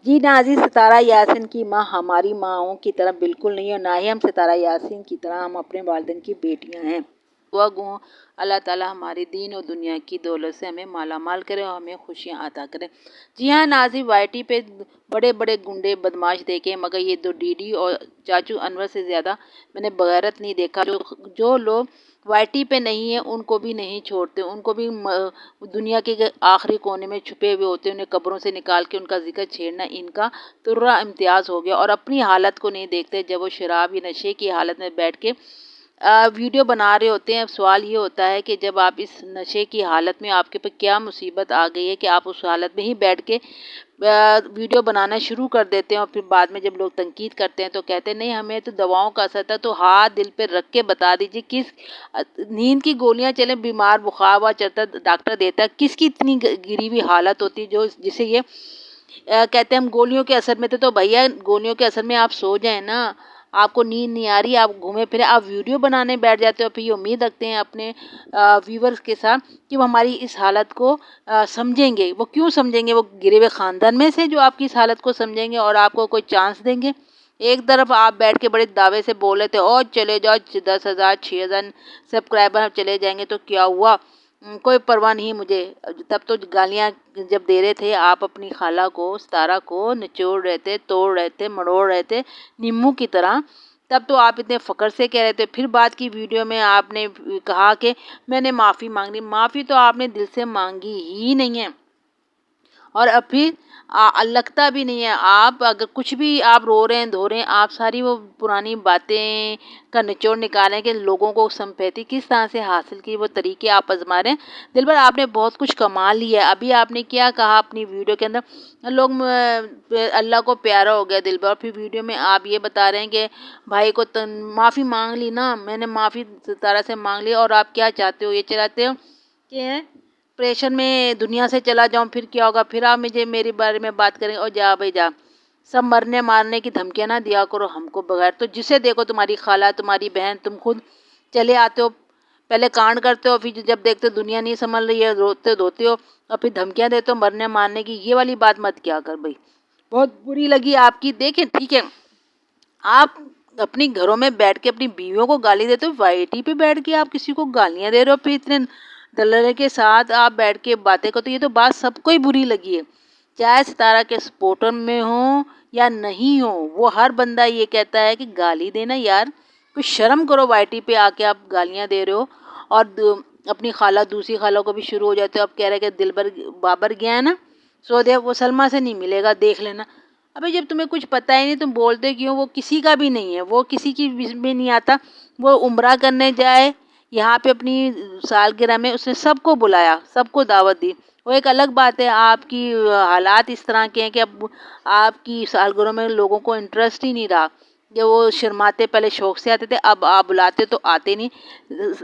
جی ناظرین، ستارہ یاسین کی ماں ہماری ماؤں کی طرح بالکل نہیں ہے، اور نہ ہی ہم ستارہ یاسین کی طرح ہم اپنے والدین کی بیٹیاں ہیں۔ دعا گو اللہ تعالیٰ ہمارے دین اور دنیا کی دولت سے ہمیں مالا مال کرے اور ہمیں خوشیاں عطا کرے۔ جی ہاں ناظرین، وائی ٹی پہ بڑے بڑے گنڈے بدماش دیکھے، مگر یہ تو ڈی ڈی اور چاچو انور سے زیادہ میں نے بغیرت نہیں دیکھا۔ جو لوگ وائی ٹی پہ نہیں ہیں ان کو بھی نہیں چھوڑتے، ان کو بھی دنیا کے آخری کونے میں چھپے ہوئے ہوتے ہیں، انہیں قبروں سے نکال کے ان کا ذکر چھیڑنا ان کا ترا امتیاز ہو گیا، اور اپنی حالت کو نہیں دیکھتے۔ جب وہ شراب یا نشے کی حالت میں بیٹھ کے ویڈیو بنا رہے ہوتے ہیں، سوال یہ ہوتا ہے کہ جب آپ اس نشے کی حالت میں آپ کے اوپر کیا مصیبت آ گئی ہے کہ آپ اس حالت میں ہی بیٹھ کے ویڈیو بنانا شروع کر دیتے ہیں، اور پھر بعد میں جب لوگ تنقید کرتے ہیں تو کہتے ہیں نہیں ہمیں تو دواؤں کا اثر تھا۔ تو ہاتھ دل پہ رکھ کے بتا دیجیے، کس نیند کی گولیاں چلیں بیمار بخار ہوا چلتا ڈاکٹر دیتا ہے، کس کی اتنی گری ہوئی حالت ہوتی ہے جسے یہ کہتے ہیں ہم گولیوں کے اثر میں تھے۔ تو بھیا گولیوں کے اثر میں آپ سو جائیں نا، آپ کو نیند نہیں آ رہی، آپ گھومے پھرے آپ ویڈیو بنانے بیٹھ جاتے ہو، پھر یہ امید رکھتے ہیں اپنے ویورز کے ساتھ کہ وہ ہماری اس حالت کو سمجھیں گے۔ وہ کیوں سمجھیں گے؟ وہ گرے ہوئے خاندان میں سے جو آپ کی اس حالت کو سمجھیں گے اور آپ کو کوئی چانس دیں گے۔ ایک طرف آپ بیٹھ کے بڑے دعوے سے بول رہے تھے اور چلے جاؤ 10,000 6,000 سبسکرائبر چلے جائیں گے تو کیا ہوا، کوئی پرواہ نہیں مجھے۔ تب تو گالیاں جب دے رہے تھے آپ اپنی خالہ کو، ستارہ کو نچوڑ رہے تھے، توڑ رہے تھے، مڑوڑ رہے تھے نیمبو کی طرح، تب تو آپ اتنے فخر سے کہہ رہے تھے۔ پھر بعد کی ویڈیو میں آپ نے کہا کہ میں نے معافی مانگ لی۔ معافی تو آپ نے دل سے مانگی ہی نہیں ہے، اور اب پھر لگتا بھی نہیں ہے۔ آپ اگر کچھ بھی آپ رو رہے ہیں دھو رہے ہیں، آپ ساری وہ پرانی باتیں کا نچوڑ نکالیں کہ لوگوں کو سمپیتی کس طرح سے حاصل کی، وہ طریقے آپ آزما رہے ہیں۔ دل بھر آپ نے بہت کچھ کما لیا ہے۔ ابھی آپ نے کیا کہا اپنی ویڈیو کے اندر، لوگ اللہ کو پیارا ہو گیا دل بھر، اور پھر ویڈیو میں آپ یہ بتا رہے ہیں کہ بھائی کو معافی مانگ لی نا، میں نے معافی ستارہ سے مانگ لی، اور آپ کیا چاہتے ہو؟ یہ چاہتے ہو کہ پریشر میں دنیا سے چلا جاؤں، پھر کیا ہوگا؟ پھر آپ مجھے میرے بارے میں بات کریں، اور جا بھائی جا، سب مرنے مارنے کی دھمکیاں نہ دیا کرو ہم کو بغیر تو جسے دیکھو تمہاری خالہ، تمہاری بہن، تم خود چلے آتے ہو، پہلے کانڈ کرتے ہو، پھر جب دیکھتے ہو دنیا نہیں سنبھل رہی ہے روتے دھوتے ہو، اور پھر دھمکیاں دیتے ہو مرنے مارنے کی۔ یہ والی بات مت کیا کر بھائی، بہت بری لگی آپ کی۔ دیکھیں ٹھیک ہے، آپ اپنی گھروں میں بیٹھ کے اپنی بیویوں کو گالی دیتے ہو، وائی ٹی پہ بیٹھ کے آپ کسی کو گالیاں دے رہے ہو، پھر اتنے دلہے کے ساتھ آپ بیٹھ کے باتیں کرتے ہو۔ یہ تو بات سب کو ہی بری لگی ہے، چاہے ستارہ کے سپورٹر میں ہوں یا نہیں ہوں، وہ ہر بندہ یہ کہتا ہے کہ گالی دینا یار کوئی شرم کرو، وائی ٹی پہ آ کے آپ گالیاں دے رہے ہو، اور اپنی خالہ دوسری خالہ کو بھی شروع ہو جاتے ہو، اب کہہ رہے کہ دل بابر گیا ہے نا سعودیہ، وہ سلمہ سے نہیں ملے گا دیکھ لینا۔ ابھی جب تمہیں کچھ پتہ ہی نہیں تم بولتے کیوں؟ وہ کسی کا بھی نہیں ہے، وہ کسی کی میں نہیں آتا۔ وہ عمرہ کرنے جائے یہاں پہ اپنی سالگرہ میں، اس نے سب کو بلایا، سب کو دعوت دی۔ وہ ایک الگ بات ہے آپ کی حالات اس طرح کے ہیں کہ اب آپ کی سالگرہ میں لوگوں کو انٹرسٹ ہی نہیں رہا، کہ وہ شرماتے، پہلے شوق سے آتے تھے، اب آپ بلاتے تو آتے نہیں۔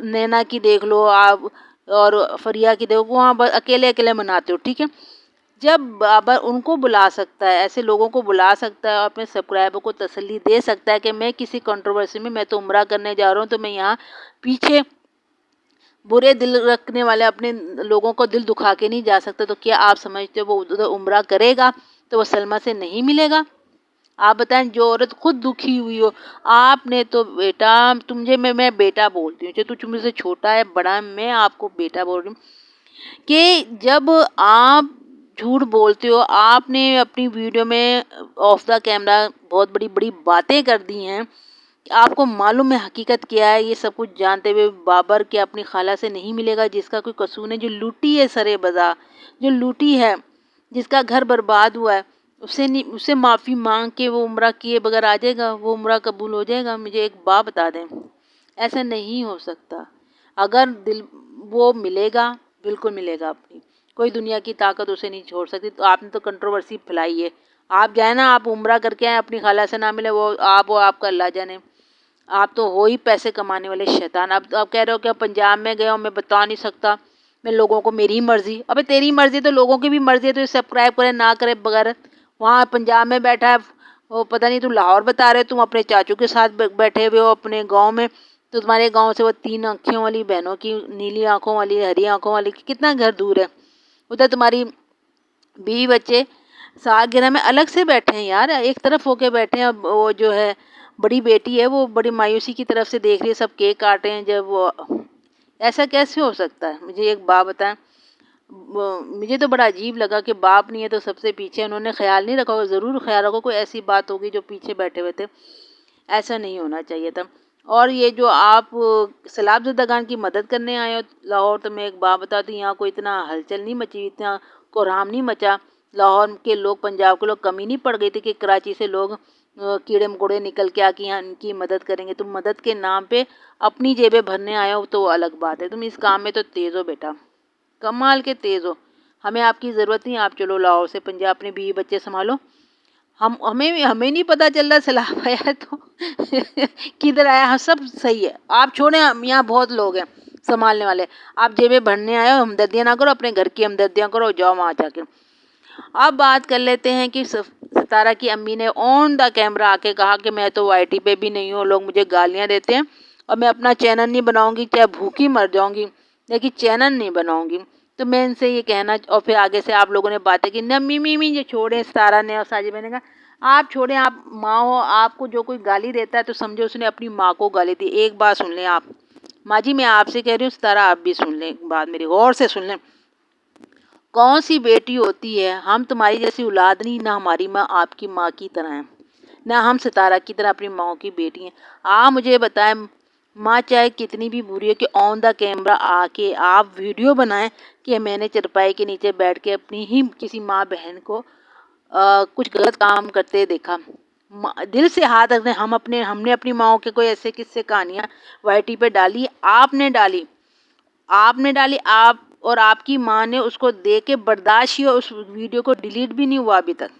نینا کی دیکھ لو آپ، اور فریہ کی دیکھو، وہاں اکیلے اکیلے مناتے ہو، ٹھیک ہے۔ جب بابر ان کو بلا سکتا ہے، ایسے لوگوں کو بلا سکتا ہے، اور اپنے سبسکرائبر کو تسلی دے سکتا ہے کہ میں کسی کنٹروورسی میں تو عمرہ کرنے جا رہا ہوں، تو میں یہاں پیچھے برے دل رکھنے والے اپنے لوگوں کو دل دکھا کے نہیں جا سکتا، تو کیا آپ سمجھتے ہو وہ ادھر عمرہ کرے گا تو وہ سلمہ سے نہیں ملے گا؟ آپ بتائیں، جو عورت خود دکھی ہوئی ہو، آپ نے تو بیٹا، تمجھے میں بیٹا بولتی ہوں، چاہے تو مجھ سے چھوٹا ہے بڑا ہے، میں آپ کو بیٹا بول رہی ہوں، کہ جب آپ جھوٹ بولتے ہو، آپ نے اپنی ویڈیو میں آف دا کیمرہ بہت بڑی بڑی باتیں کر دی ہیں، آپ کو معلوم ہے حقیقت کیا ہے، یہ سب کچھ جانتے ہوئے بابر کے اپنی خالہ سے نہیں ملے گا، جس کا کوئی قصور نہیں، جو لوٹی ہے سرے بزا، جو لوٹی ہے، جس کا گھر برباد ہوا ہے، اس سے معافی مانگ کے وہ عمرہ کیے بغیر آ جائے گا، وہ عمرہ قبول ہو جائے گا؟ مجھے ایک بات بتا دیں، ایسا نہیں ہو سکتا۔ اگر دل وہ ملے گا، بالکل ملے گا، اپنی کوئی دنیا کی طاقت اسے نہیں چھوڑ سکتی۔ تو آپ نے تو کنٹروورسی پھیلائی ہے، آپ جائیں نا، آپ عمرہ کر کے آئیں، اپنی خالہ سے نہ ملے، وہ آپ کا اللہ جانے، آپ تو ہو ہی پیسے کمانے والے شیطان۔ اب آپ کہہ رہے ہو کہ پنجاب میں گئے ہو، میں بتا نہیں سکتا، میں لوگوں کو میری مرضی، ابے تیری مرضی تو لوگوں کی بھی مرضی ہے، تو سبسکرائب کرے نہ کرے بغیر، وہاں پنجاب میں بیٹھا ہے، وہ پتہ نہیں، تو لاہور بتا رہے، تم اپنے چاچو کے ساتھ بیٹھے ہوئے ہو اپنے گاؤں میں، تو تمہارے گاؤں سے وہ 3 آنکھوں والی بہنوں کی، نیلی آنکھوں والی، ہری آنکھوں والی، کتنا گھر دور ہے، ادھر تمہاری بیوی بچے سالگرہ میں الگ سے بیٹھے ہیں یار، ایک طرف ہو کے بیٹھے ہیں. وہ جو ہے بڑی بیٹی ہے وہ بڑی مایوسی کی طرف سے دیکھ رہی ہے، سب کیک کاٹے ہیں. جب وہ ایسا کیسے ہو سکتا ہے؟ مجھے ایک بات بتائیں. مجھے تو بڑا عجیب لگا کہ باپ نہیں ہے تو سب سے پیچھے. انہوں نے خیال نہیں رکھا ہوگا، ضرور خیال رکھو کوئی ایسی بات ہوگی جو پیچھے بیٹھے ہوئے تھے. ایسا نہیں ہونا چاہیے تھا. اور یہ جو آپ سیلاب زدگان کی مدد کرنے آئے ہو لاہور، تو میں ایک بات بتاتی ہوں، یہاں کوئی اتنا ہلچل نہیں مچی، اتنا کوہرام نہیں مچا. لاہور کے لوگ، پنجاب کے لوگ کمی نہیں پڑ گئی تھی کہ کراچی سے لوگ کیڑے مکوڑے نکل کے آ کے یہاں ان کی مدد کریں گے. تم مدد کے نام پہ اپنی جیبیں بھرنے آئے ہو تو وہ الگ بات ہے. تم اس کام میں تو تیز ہو بیٹا، کمال کے تیز ہو. ہمیں آپ کی ضرورت نہیں. آپ چلو لاہور سے پنجاب اپنے بیوی بچے سنبھالو. ہمیں نہیں پتا چل رہا سیلاب آیا تو کدھر آیا. ہم سب صحیح ہے، آپ چھوڑیں، یہاں بہت لوگ ہیں سنبھالنے والے. آپ جیبیں بھرنے آئے ہو، ہمدردیاں نہ کرو، اپنے گھر کی ہمدردیاں کرو، جاؤ وہاں جا کے. اب بات کر لیتے ہیں کہ ستارہ کی امی نے آن دا کیمرہ آ کے کہا کہ میں تو وائی ٹی پہ بھی نہیں ہوں، لوگ مجھے گالیاں دیتے ہیں اور میں اپنا چینل نہیں بناؤں گی، چاہے بھوکی مر جاؤں گی لیکن چینل نہیں بناؤں گی. تو میں ان سے یہ کہنا، اور پھر آگے سے آپ لوگوں نے باتیں کی. نمی جو چھوڑیں، ستارہ نے اور ساجبہ نے کہا آپ چھوڑیں، آپ ماں ہو، آپ کو جو کوئی گالی دیتا ہے تو سمجھو اس نے اپنی ماں کو گالی دی. ایک بات سن لیں آپ ماں جی، میں آپ سے کہہ رہی ہوں، ستارہ آپ بھی سن لیں، بات میری غور سے سن لیں. کون سی بیٹی ہوتی ہے، ہم تمہاری جیسی اولاد نہیں، نہ ہماری ماں آپ کی ماں کی طرح ہے، نہ ہم ستارہ کی طرح اپنی ماں کی بیٹی ہیں. آپ مجھے بتائیں، ماں چاہے کتنی بھی بری ہو کہ آن دا کیمرہ آ کے آپ ویڈیو بنائیں کہ میں نے چرپائی کے نیچے بیٹھ کے اپنی ہی کسی ماں بہن کو کچھ غلط کام کرتے دیکھا. دل سے ہاتھ رکھتے ہیں. ہم نے اپنی ماں کے کوئی ایسے قصے کہانیاں وائی ٹی پہ ڈالی؟ آپ نے ڈالی. آپ اور آپ کی ماں نے اس کو دیکھ کے برداشت ہی، اس ویڈیو کو ڈیلیٹ بھی نہیں ہوا ابھی تک.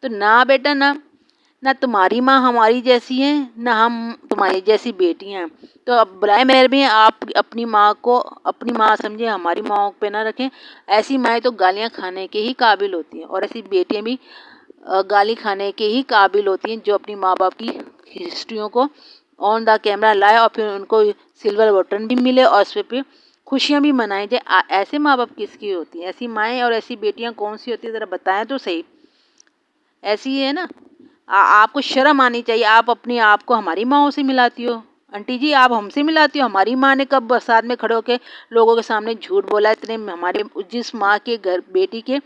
تو نہ بیٹا، نہ تمہاری ماں ہماری جیسی ہے، نہ ہم تمہاری جیسی بیٹیاں ہیں. تو اب برائے مہربانی آپ اپنی ماں کو اپنی ماں سمجھیں، ہماری ماں پہ نہ رکھیں. ایسی مائیں تو گالیاں کھانے کے ہی قابل ہوتی ہیں، اور ایسی بیٹیاں بھی گالی کھانے کے ہی قابل ہوتی ہیں جو اپنی ماں باپ کی ہسٹریوں کو آن دا کیمرہ لائے اور پھر ان کو سلور بٹن بھی ملے اور اس پہ خوشیاں بھی منائیں جائے. ایسے ماں باپ کس کی ہوتی ہیں؟ ایسی مائیں اور ایسی بیٹیاں کون سی ہوتی ہیں؟ ذرا بتائیں تو صحیح. ایسی ہے نا، آپ کو شرم آنی چاہیے. آپ اپنی آپ کو ہماری ماں سے ملاتی ہو. آنٹی جی آپ ہم سے ملاتی ہو؟ ہماری ماں نے کب ساتھ میں کھڑے ہو کے لوگوں کے سامنے جھوٹ بولا؟ اتنے ہمارے جس ماں کے گھر بیٹی کے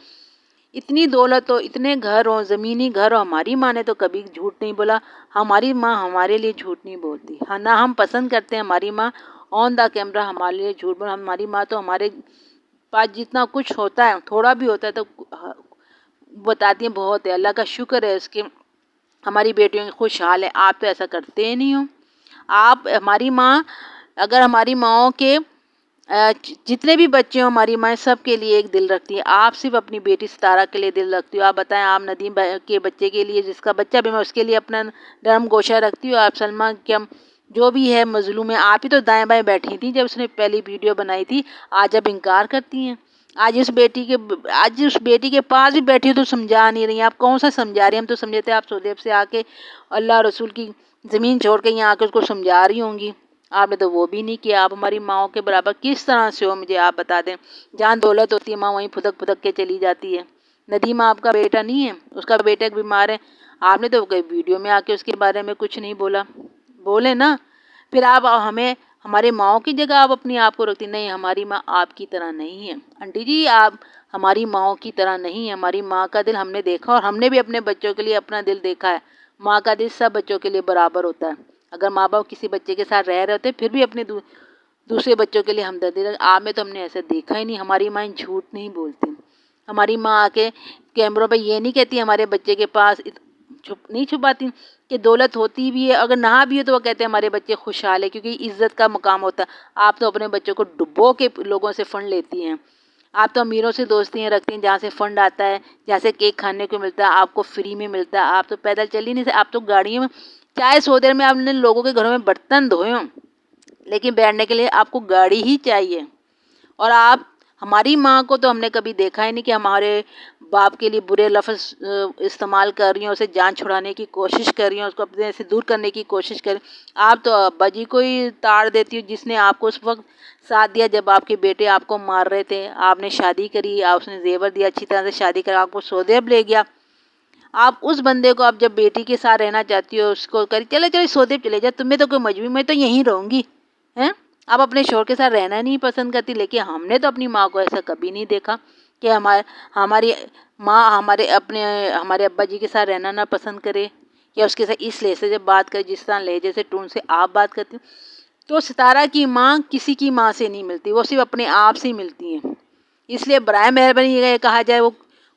اتنی دولت ہو، اتنے گھر ہو، زمینی گھر ہو، ہماری ماں نے تو کبھی جھوٹ نہیں بولا. ہماری ماں ہمارے لیے جھوٹ نہیں بولتی. ہاں، نہ ہم پسند کرتے ہیں ہماری ماں آن دا کیمرہ ہمارے لیے جھوٹ بولا. ہماری ماں تو ہمارے پاس جتنا کچھ ہوتا ہے، تھوڑا بھی ہوتا ہے تو بتاتی ہیں بہت ہے، اللہ کا شکر ہے اس کے، ہماری بیٹیوں کی خوشحال ہے. آپ تو ایسا کرتے ہی نہیں ہو. آپ ہماری ماں، اگر ہماری ماؤں کے جتنے بھی بچے ہوں، ہماری مائیں سب کے لیے ایک دل رکھتی ہے. آپ صرف اپنی بیٹی ستارہ کے لیے دل رکھتی ہو. آپ بتائیں، آپ ندیم کے بچے کے لیے، جس کا بچہ بھی میں اس کے لیے اپنا نرم گوشہ رکھتی ہوں. آپ سلمہ کے جو بھی ہے مظلوم ہے، آپ ہی تو دائیں بائیں بیٹھی تھی جب اس نے پہلی ویڈیو بنائی تھی. آج اب انکار کرتی ہیں. آج اس بیٹی کے پاس بھی بیٹھی ہو تو سمجھا نہیں رہی ہیں. آپ کون سا سمجھا رہی ہیں؟ ہم تو سمجھتے ہیں آپ سعودی عرب سے آ کے اللہ رسول کی زمین چھوڑ کے یہاں آ کے اس کو سمجھا رہی ہوں گی. آپ نے تو وہ بھی نہیں کیا. آپ ہماری ماؤں کے برابر کس طرح سے ہو؟ مجھے آپ بتا دیں. جہاں دولت ہوتی ہے ماں وہیں پھدک پھدک کے چلی جاتی ہے. ندیم آپ کا بیٹا نہیں ہے، اس کا بیٹا ایک بیمار ہے. آپ نے تو کوئی ویڈیو میں آ کے اس کے بارے میں کچھ نہیں بولا. بولے نا. پھر آپ ہمیں ہمارے ماؤں کی جگہ آپ اپنی آپ کو رکھتی. نہیں، ہماری ماں آپ کی طرح نہیں ہے آنٹی جی. آپ ہماری ماؤں کی طرح نہیں ہے. ہماری ماں کا دل ہم نے دیکھا، اور ہم نے بھی اپنے بچوں کے لیے اپنا دل دیکھا ہے. ماں کا دل سب بچوں کے لیے برابر ہوتا ہے. اگر ماں باپ کسی بچے کے ساتھ رہ رہے ہوتے پھر بھی اپنے دوسرے بچوں کے لیے ہمدردی رکھ. آپ میں تو ہم نے ایسا دیکھا ہی نہیں. ہماری ماں جھوٹ نہیں بولتی. ہماری ماں آ کے کیمروں پہ یہ نہیں کہتی ہمارے بچے کے پاس نہیں چھپاتی کہ دولت ہوتی بھی ہے، اگر نہ بھی ہو تو وہ کہتے ہیں ہمارے بچے خوشحال ہے، کیونکہ عزت کا مقام ہوتا ہے. آپ تو اپنے بچوں کو ڈبو کے لوگوں سے فنڈ لیتی ہیں. آپ تو امیروں سے دوستیاں رکھتی ہیں، جہاں سے فنڈ آتا ہے، جہاں سے کیک کھانے کو ملتا ہے آپ کو فری میں ملتا ہے. آپ تو پیدل چل ہی نہیں سکتے. آپ تو گاڑیوں میں، چاہے 100 دیر میں آپ نے لوگوں کے گھروں میں برتن دھوئے ہوں، لیکن بیٹھنے کے لیے آپ کو گاڑی ہی چاہیے. اور آپ ہماری ماں کو تو ہم نے کبھی دیکھا ہی نہیں کہ ہمارے باپ کے لیے برے لفظ استعمال کر رہی ہیں، اسے جان چھڑانے کی کوشش کر رہی ہیں، اس کو اپنے سے دور کرنے کی کوشش کر رہی ہیں. آپ تو ابا جی کو ہی تاڑ دیتی ہو، جس نے آپ کو اس وقت ساتھ دیا جب آپ کے بیٹے آپ کو مار رہے تھے. آپ نے شادی کری، آپ اس نے زیور دیا، اچھی طرح سے شادی کرا، آپ کو سعودی عرب لے گیا. آپ اس بندے کو آپ جب بیٹی کے ساتھ رہنا چاہتی ہو اس کو کر چلو سودے پہ چلے جا، تمہیں تو کوئی مجبوری، میں تو یہیں رہوں گی ہیں، آپ اپنے شوہر کے ساتھ رہنا نہیں پسند کرتی، لیکن ہم نے تو اپنی ماں کو ایسا کبھی نہیں دیکھا کہ ہماری ماں ہمارے ابا جی کے ساتھ رہنا نہ پسند کرے، یا اس کے ساتھ اس لہجے سے جب بات کرے جس طرح لہجے سے ٹون سے آپ بات کرتے ہیں۔ تو ستارہ کی ماں کسی کی ماں سے نہیں ملتی، وہ صرف اپنے آپ سے ہی ملتی ہیں۔ اس لیے برائے مہربانی یہ کہا جائے وہ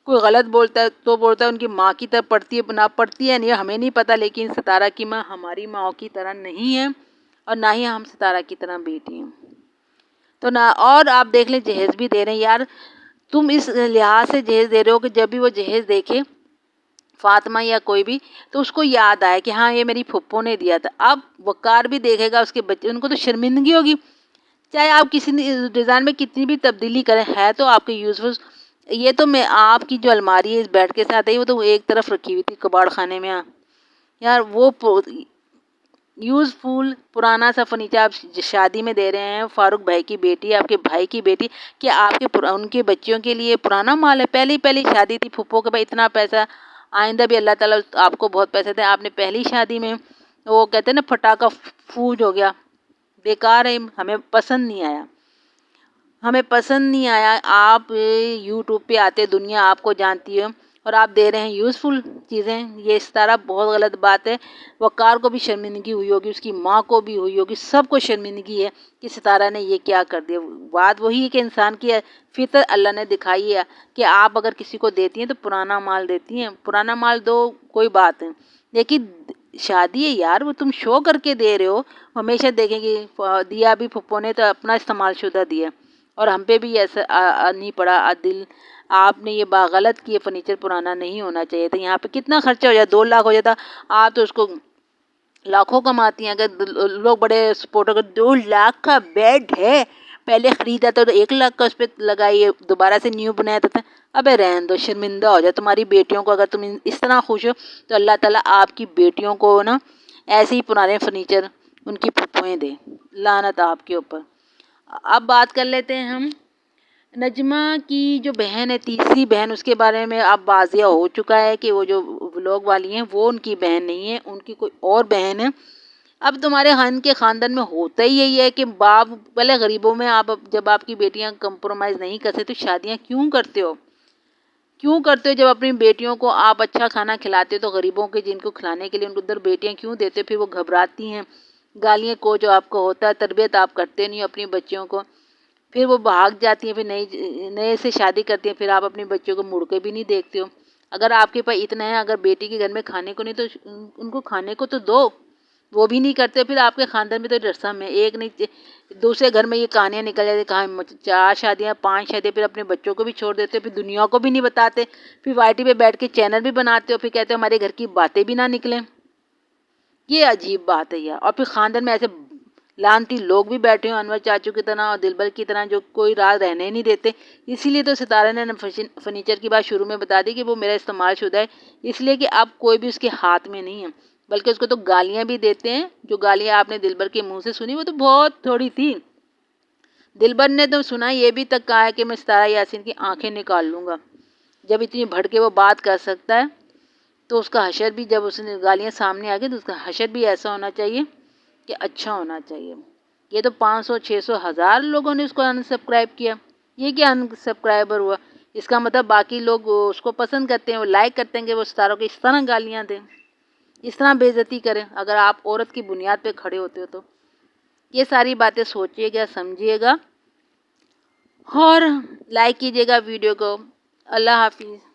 کوئی غلط بولتا ہے تو بولتا ہے ان کی ماں کی طرح پڑتی ہے، نہ پڑتی ہے نہیں ہمیں نہیں پتہ، لیکن ستارہ کی ماں ہماری ماں کی طرح نہیں ہے، اور نہ ہی ہم ستارہ کی طرح بیٹی ہیں۔ تو نہ، اور آپ دیکھ لیں جہیز بھی دے رہے ہیں، یار تم اس لحاظ سے جہیز دے رہے ہو کہ جب بھی وہ جہیز دیکھے فاطمہ یا کوئی بھی تو اس کو یاد آئے کہ ہاں یہ میری پھپھو نے دیا تھا۔ اب وقار بھی دیکھے گا اس کے بچے، ان کو تو شرمندگی ہوگی، چاہے آپ کسی ڈیزائن میں کتنی بھی تبدیلی کریں، ہے تو آپ کے یوزفل۔ یہ تو میں آپ کی جو الماری ہے اس بیڈ کے ساتھ ہے وہ تو ایک طرف رکھی ہوئی تھی کباڑ خانے میں، یار وہ یوزفل پرانا سا فرنیچر آپ شادی میں دے رہے ہیں، فاروق بھائی کی بیٹی، آپ کے بھائی کی بیٹی، کہ آپ کے ان کے بچوں کے لیے پرانا مال ہے۔ پہلی شادی تھی پھپھو کے، بھائی اتنا پیسہ آئندہ بھی اللہ تعالیٰ آپ کو بہت پیسے دے، آپ نے پہلی شادی میں وہ کہتے ہیں نا پٹاخہ فوج ہو گیا، بیکار ہے، ہمیں پسند نہیں آیا۔ آپ یوٹیوب پہ آتے، دنیا آپ کو جانتی ہے اور آپ دے رہے ہیں یوزفل چیزیں، یہ اس طرح بہت غلط بات ہے۔ وقار کو بھی شرمندگی ہوئی ہوگی، اس کی ماں کو بھی ہوئی ہوگی، سب کو شرمندگی ہے کہ ستارہ نے یہ کیا کر دیا۔ بات وہی ہے کہ انسان کی فطرت اللہ نے دکھائی ہے کہ آپ اگر کسی کو دیتی ہیں تو پرانا مال دیتی ہیں، پرانا مال دو کوئی بات ہے، لیکن شادی ہے یار، وہ تم شو کر کے دے رہے ہو۔ ہمیشہ دیکھیں گے دیا بھی پھپھو نے تو اپنا استعمال شدہ دیا، اور ہم پہ بھی ایسا نہیں پڑا دل، آپ نے یہ غلط کی، فرنیچر پرانا نہیں ہونا چاہیے تھا۔ یہاں پہ کتنا خرچہ ہو جاتا، 2 لاکھ ہو جاتا، آپ تو اس کو لاکھوں کماتی ہیں۔ اگر لوگ بڑے سپورٹ کر 2 لاکھ کا بیڈ ہے، پہلے خریدا تھا تو 1 لاکھ کا اس پہ لگائیے، دوبارہ سے نیو بنایا تھا، ابے رہن دو، شرمندہ ہو جائے تمہاری بیٹیوں کو۔ اگر تم اس طرح خوش ہو تو اللہ تعالیٰ آپ کی بیٹیوں کو نا ایسے ہی پرانے فرنیچر ان کی پھپھویں دے، لعنت آپ کے اوپر۔ اب بات کر لیتے ہیں ہم نجمہ کی جو بہن ہے، تیسری بہن، اس کے بارے میں اب واضح ہو چکا ہے کہ وہ جو ولاگ والی ہیں وہ ان کی بہن نہیں ہے، ان کی کوئی اور بہن ہے۔ اب تمہارے خاندان میں ہوتا ہی یہی ہے کہ باپ پہلے غریبوں میں، آپ جب آپ کی بیٹیاں کمپرومائز نہیں کرتے تو شادیاں کیوں کرتے ہو؟ جب اپنی بیٹیوں کو آپ اچھا کھانا کھلاتے ہو تو غریبوں کے جن کو کھلانے کے لیے ان کو ادھر بیٹیاں کیوں دیتے ہو؟ پھر وہ گھبراتی ہیں، گالیاں کو جو آپ کو ہوتا ہے، تربیت آپ کرتے نہیں ہو اپنی بچیوں کو، پھر وہ بھاگ جاتی ہیں، پھر نئے سے شادی کرتی ہیں، پھر آپ اپنے بچوں کو مڑ کے بھی نہیں دیکھتے ہو۔ اگر آپ کے پاس اتنا ہے، اگر بیٹی کے گھر میں کھانے کو نہیں تو ان کو کھانے کو تو دو، وہ بھی نہیں کرتے۔ پھر آپ کے خاندان میں تو رسم ہے، ایک نہیں دوسرے گھر میں یہ کہانیاں نکل جاتی، کہاں 4 شادیاں 5 شادیاں، پھر اپنے بچوں کو بھی چھوڑ دیتے، پھر دنیا کو بھی نہیں بتاتے، پھر YT پہ بیٹھ کے چینل بھی بناتے ہو، پھر کہتے ہو ہمارے گھر کی باتیں بھی نہ نکلیں۔ یہ عجیب بات ہے یار۔ اور پھر خاندان میں ایسے لانتی لوگ بھی بیٹھے ہیں انور چاچو کی طرح اور دلبر کی طرح، جو کوئی راز رہنے نہیں دیتے۔ اسی لیے تو ستارہ نے فرنیچر کی بات شروع میں بتا دی کہ وہ میرا استعمال شدہ ہے، اس لیے کہ اب کوئی بھی اس کے ہاتھ میں نہیں ہے، بلکہ اس کو تو گالیاں بھی دیتے ہیں۔ جو گالیاں آپ نے دلبر کے منہ سے سنی وہ تو بہت تھوڑی تھی۔ دلبر نے تو سنا یہ بھی تک کہا ہے کہ میں ستارہ یاسین کی آنکھیں نکال لوں گا۔ جب اتنی بڑھ کے وہ بات کر سکتا ہے تو اس کا حشر بھی، جب اس نے گالیاں سامنے آ گئی تو اس کا حشر بھی ایسا ہونا چاہیے کہ اچھا ہونا چاہیے۔ یہ تو 500 600 1000 لوگوں نے اس کو انسبسکرائب کیا، یہ کیا انسبسکرائبر ہوا؟ اس کا مطلب باقی لوگ اس کو پسند کرتے ہیں، وہ لائک کرتے ہیں کہ وہ ستاروں کو اس طرح گالیاں دیں، اس طرح بے عزتی کریں۔ اگر آپ عورت کی بنیاد پہ کھڑے ہوتے ہو تو یہ ساری باتیں سوچیے گا، سمجھیے گا اور لائک کیجیے گا ویڈیو کو۔ اللہ حافظ۔